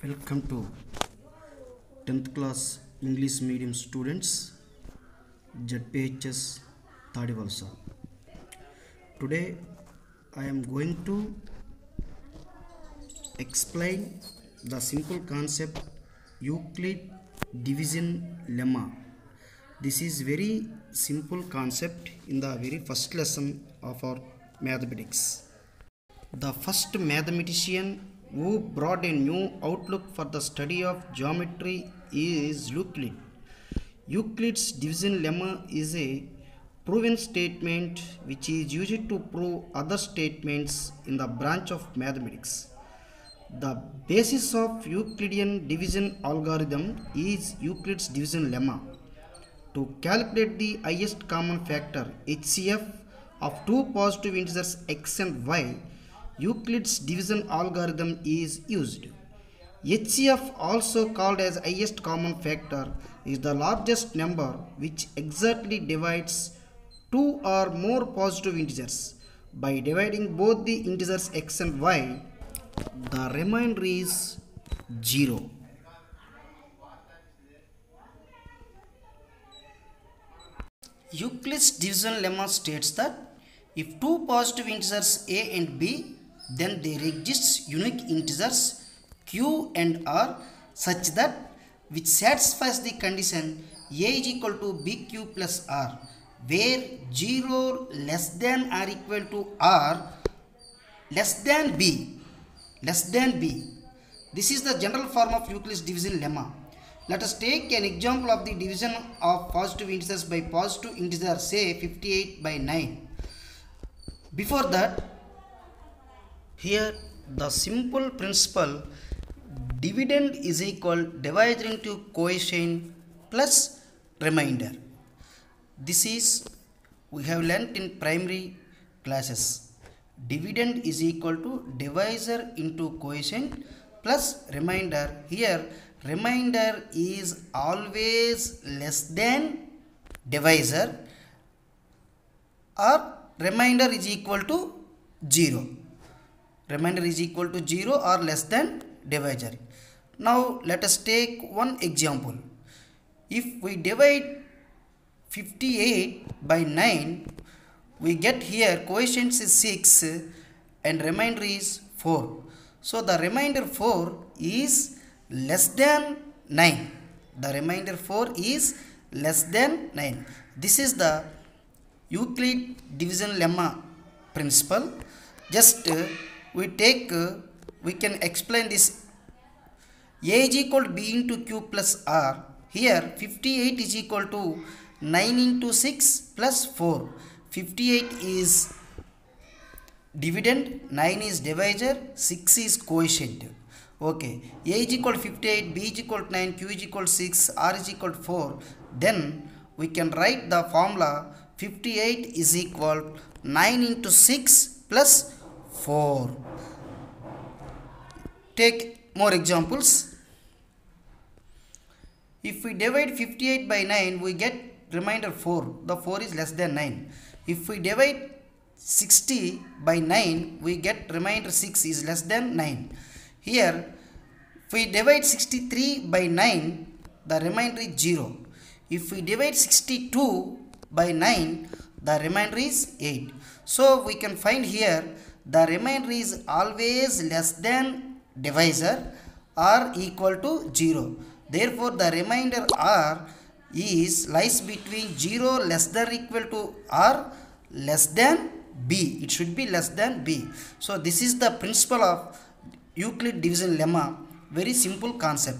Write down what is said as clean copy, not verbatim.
Welcome to 10th class English medium students ZPHS Tadivalsa. Today I am going to explain the simple concept Euclid division lemma. This is very simple concept in the very first lesson of our mathematics. The first mathematician who brought a new outlook for the study of geometry is Euclid. Euclid's division lemma is a proven statement which is used to prove other statements in the branch of mathematics. The basis of Euclidean division algorithm is Euclid's division lemma. To calculate the highest common factor HCF of two positive integers x and y, Euclid's division algorithm is used. HCF, also called as highest common factor, is the largest number which exactly divides two or more positive integers. By dividing both the integers x and y, the remainder is 0. Euclid's division lemma states that if two positive integers a and b, then there exists unique integers q and r such that which satisfies the condition a is equal to bq plus r, where 0 less than or equal to r less than b. This is the general form of Euclid's division lemma. Let us take an example of the division of positive integers by positive integer, say 58 by 9. Before that, here the simple principle dividend is equal divisor into quotient plus remainder. This is we have learnt in primary classes. Dividend is equal to divisor into quotient plus remainder. Here remainder is always less than divisor, or remainder is equal to 0. Remainder is equal to 0 or less than divisor. Now let us take one example. If we divide 58 by 9, we get here quotient is 6 and remainder is 4. So the remainder 4 is less than 9. The remainder 4 is less than 9. This is the Euclid division lemma principle. Just we can explain this. A is equal to b into q plus r. Here 58 is equal to 9 into 6 plus 4. 58 is dividend, 9 is divisor, 6 is quotient. Okay, a is equal to 58, b is equal to 9, q is equal to 6, r is equal to 4. Then we can write the formula 58 is equal to 9 into 6 plus 4. Take more examples. If we divide 58 by 9, we get remainder 4. The 4 is less than 9. If we divide 60 by 9, we get remainder 6 is less than 9. Here, if we divide 63 by 9, the remainder is 0. If we divide 62 by 9, the remainder is 8. So, we can find here the remainder is always less than divisor or equal to 0. Therefore, the remainder r lies between 0 less than or equal to r less than b. It should be less than b. So, this is the principle of Euclid division lemma. Very simple concept.